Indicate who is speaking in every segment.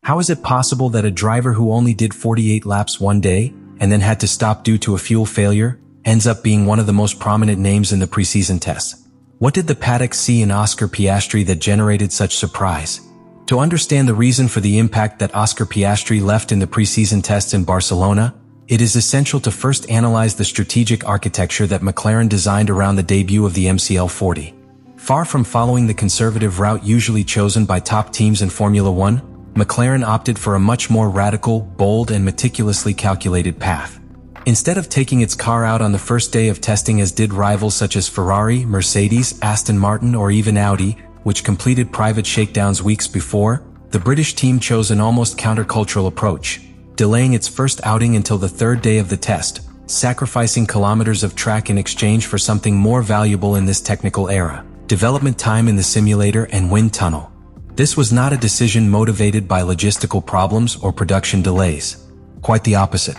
Speaker 1: How is it possible that a driver who only did 48 laps one day, and then had to stop due to a fuel failure, ends up being one of the most prominent names in the preseason tests? What did the paddock see in Oscar Piastri that generated such surprise? To understand the reason for the impact that Oscar Piastri left in the preseason tests in Barcelona, it is essential to first analyze the strategic architecture that McLaren designed around the debut of the MCL40. Far from following the conservative route usually chosen by top teams in Formula One, McLaren opted for a much more radical, bold, and meticulously calculated path. Instead of taking its car out on the first day of testing as did rivals such as Ferrari, Mercedes, Aston Martin, or even Audi, which completed private shakedowns weeks before, the British team chose an almost countercultural approach, delaying its first outing until the third day of the test, sacrificing kilometers of track in exchange for something more valuable in this technical era: development time in the simulator and wind tunnel. This was not a decision motivated by logistical problems or production delays. Quite the opposite.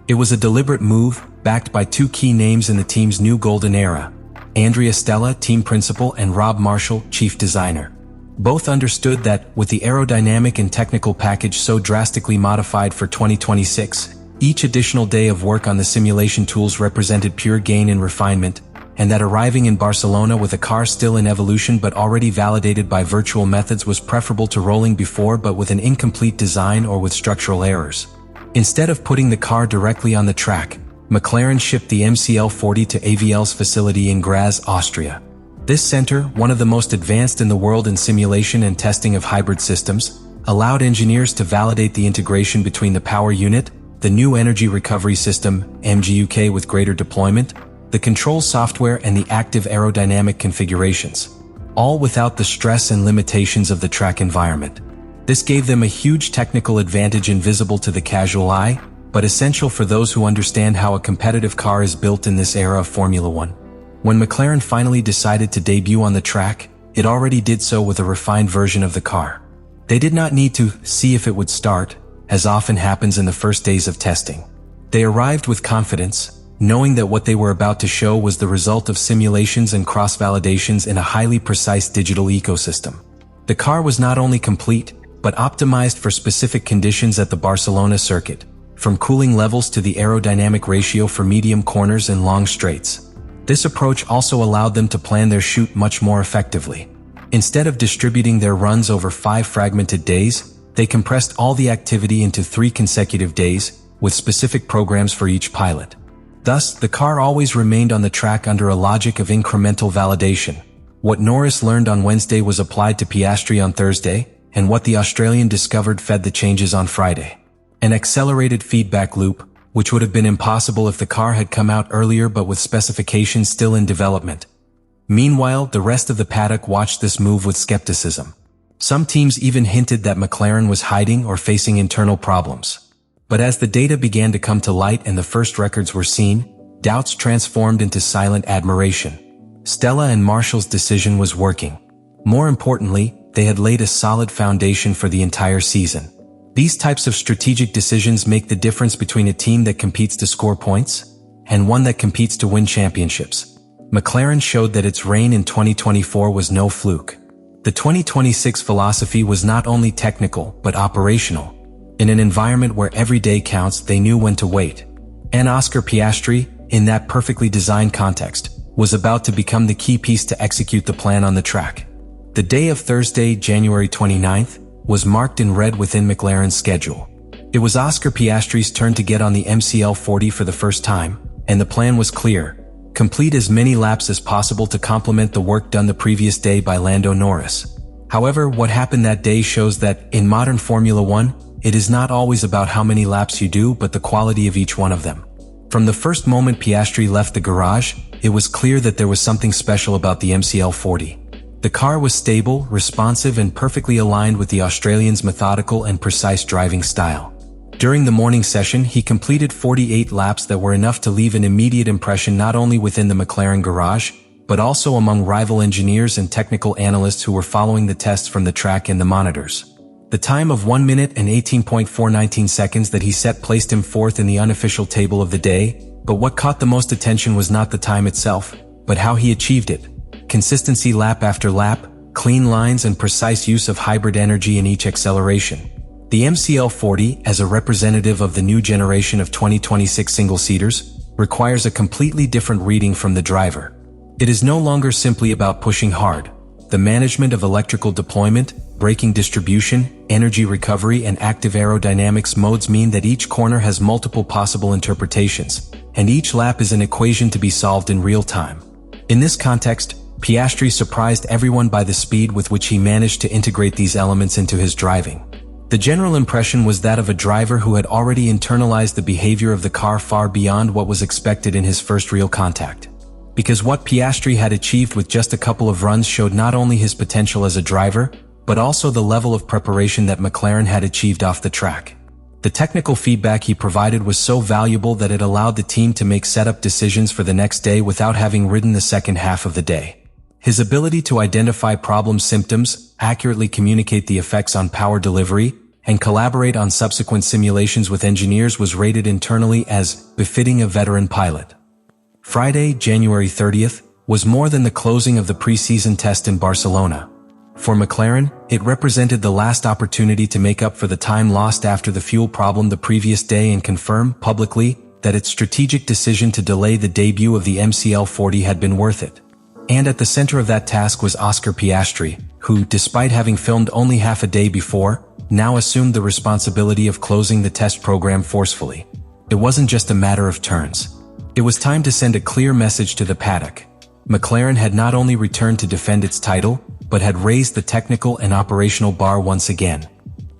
Speaker 1: It was a deliberate move, backed by two key names in the team's new golden era: Andrea Stella, team principal, and Rob Marshall, chief designer. Both understood that, with the aerodynamic and technical package so drastically modified for 2026, each additional day of work on the simulation tools represented pure gain and refinement, and that arriving in Barcelona with a car still in evolution but already validated by virtual methods was preferable to rolling before but with an incomplete design or with structural errors. Instead of putting the car directly on the track, McLaren shipped the MCL40 to AVL's facility in Graz, Austria. This center, one of the most advanced in the world in simulation and testing of hybrid systems, allowed engineers to validate the integration between the power unit, the new energy recovery system, MGUK with greater deployment, the control software, and the active aerodynamic configurations, all without the stress and limitations of the track environment. This gave them a huge technical advantage invisible to the casual eye, but essential for those who understand how a competitive car is built in this era of Formula One. When McLaren finally decided to debut on the track, it already did so with a refined version of the car. They did not need to see if it would start, as often happens in the first days of testing. They arrived with confidence, knowing that what they were about to show was the result of simulations and cross-validations in a highly precise digital ecosystem. The car was not only complete, but optimized for specific conditions at the Barcelona circuit, from cooling levels to the aerodynamic ratio for medium corners and long straights. This approach also allowed them to plan their shoot much more effectively. Instead of distributing their runs over 5 fragmented days, they compressed all the activity into 3 consecutive days, with specific programs for each pilot. Thus, the car always remained on the track under a logic of incremental validation. What Norris learned on Wednesday was applied to Piastri on Thursday, and what the Australian discovered fed the changes on Friday. An accelerated feedback loop, which would have been impossible if the car had come out earlier but with specifications still in development. Meanwhile, the rest of the paddock watched this move with skepticism. Some teams even hinted that McLaren was hiding or facing internal problems. But as the data began to come to light and the first records were seen, doubts transformed into silent admiration. Stella and Marshall's decision was working. More importantly, they had laid a solid foundation for the entire season. These types of strategic decisions make the difference between a team that competes to score points and one that competes to win championships. McLaren showed that its reign in 2024 was no fluke. The 2026 philosophy was not only technical, but operational. In an environment where every day counts, they knew when to wait. And Oscar Piastri, in that perfectly designed context, was about to become the key piece to execute the plan on the track. The day of Thursday, January 29th, was marked in red within McLaren's schedule. It was Oscar Piastri's turn to get on the MCL40 for the first time, and the plan was clear: complete as many laps as possible to complement the work done the previous day by Lando Norris. However, what happened that day shows that, in modern Formula One, it is not always about how many laps you do but the quality of each one of them. From the first moment Piastri left the garage, it was clear that there was something special about the MCL40. The car was stable, responsive, and perfectly aligned with the Australian's methodical and precise driving style. During the morning session, he completed 48 laps that were enough to leave an immediate impression not only within the McLaren garage, but also among rival engineers and technical analysts who were following the tests from the track and the monitors. The time of 1 minute and 18.419 seconds that he set placed him fourth in the unofficial table of the day, but what caught the most attention was not the time itself, but how he achieved it. Consistency lap after lap, clean lines, and precise use of hybrid energy in each acceleration. The MCL40, as a representative of the new generation of 2026 single-seaters, requires a completely different reading from the driver. It is no longer simply about pushing hard. The management of electrical deployment, braking distribution, energy recovery, and active aerodynamics modes mean that each corner has multiple possible interpretations, and each lap is an equation to be solved in real time. In this context, Piastri surprised everyone by the speed with which he managed to integrate these elements into his driving. The general impression was that of a driver who had already internalized the behavior of the car far beyond what was expected in his first real contact. Because what Piastri had achieved with just a couple of runs showed not only his potential as a driver, but also the level of preparation that McLaren had achieved off the track. The technical feedback he provided was so valuable that it allowed the team to make setup decisions for the next day without having ridden the second half of the day. His ability to identify problem symptoms, accurately communicate the effects on power delivery, and collaborate on subsequent simulations with engineers was rated internally as befitting a veteran pilot. Friday, January 30th, was more than the closing of the preseason test in Barcelona. For McLaren, it represented the last opportunity to make up for the time lost after the fuel problem the previous day and confirm, publicly, that its strategic decision to delay the debut of the MCL40 had been worth it. And at the center of that task was Oscar Piastri, who, despite having filmed only half a day before, now assumed the responsibility of closing the test program forcefully. It wasn't just a matter of turns. It was time to send a clear message to the paddock. McLaren had not only returned to defend its title, but had raised the technical and operational bar once again.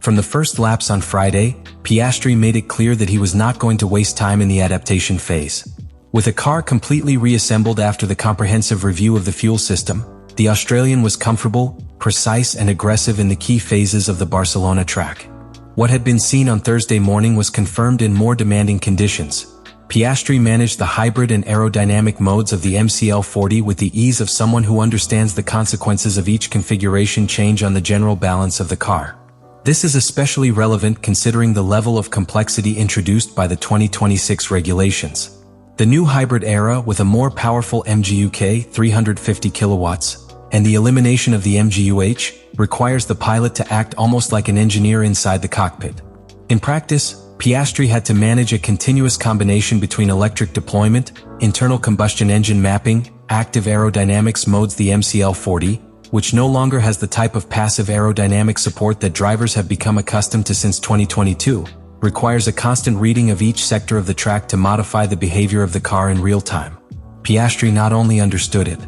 Speaker 1: From the first laps on Friday, Piastri made it clear that he was not going to waste time in the adaptation phase. With a car completely reassembled after the comprehensive review of the fuel system, the Australian was comfortable, precise, and aggressive in the key phases of the Barcelona track. What had been seen on Thursday morning was confirmed in more demanding conditions. Piastri managed the hybrid and aerodynamic modes of the MCL40 with the ease of someone who understands the consequences of each configuration change on the general balance of the car. This is especially relevant considering the level of complexity introduced by the 2026 regulations. The new hybrid era, with a more powerful MGU-K 350 kilowatts and the elimination of the MGU-H, requires the pilot to act almost like an engineer inside the cockpit. In practice, Piastri had to manage a continuous combination between electric deployment, internal combustion engine mapping, active aerodynamics modes. The MCL40, which no longer has the type of passive aerodynamic support that drivers have become accustomed to since 2022, requires a constant reading of each sector of the track to modify the behavior of the car in real time. Piastri not only understood it,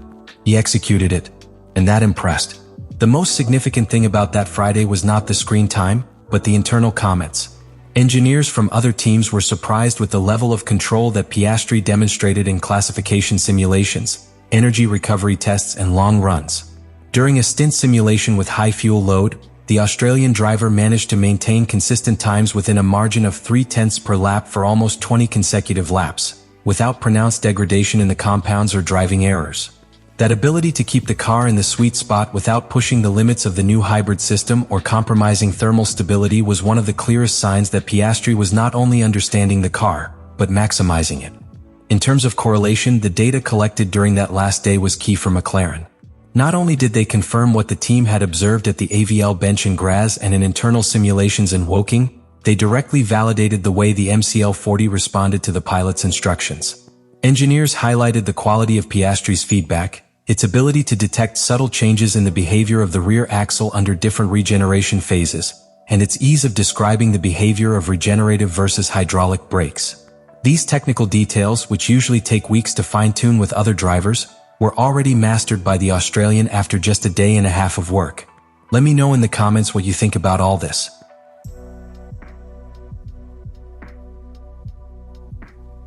Speaker 1: he executed it, and that impressed. The most significant thing about that Friday was not the screen time, but the internal comments. Engineers from other teams were surprised with the level of control that Piastri demonstrated in classification simulations, energy recovery tests, and long runs. During a stint simulation with high fuel load, the Australian driver managed to maintain consistent times within a margin of 0.3 per lap for almost 20 consecutive laps, without pronounced degradation in the compounds or driving errors. That ability to keep the car in the sweet spot without pushing the limits of the new hybrid system or compromising thermal stability was one of the clearest signs that Piastri was not only understanding the car, but maximizing it. In terms of correlation, the data collected during that last day was key for McLaren. Not only did they confirm what the team had observed at the AVL bench in Graz and in internal simulations in Woking, they directly validated the way the MCL40 responded to the pilot's instructions. Engineers highlighted the quality of Piastri's feedback, its ability to detect subtle changes in the behavior of the rear axle under different regeneration phases, and its ease of describing the behavior of regenerative versus hydraulic brakes. These technical details, which usually take weeks to fine-tune with other drivers, were already mastered by the Australian after just a day and a half of work. Let me know in the comments what you think about all this.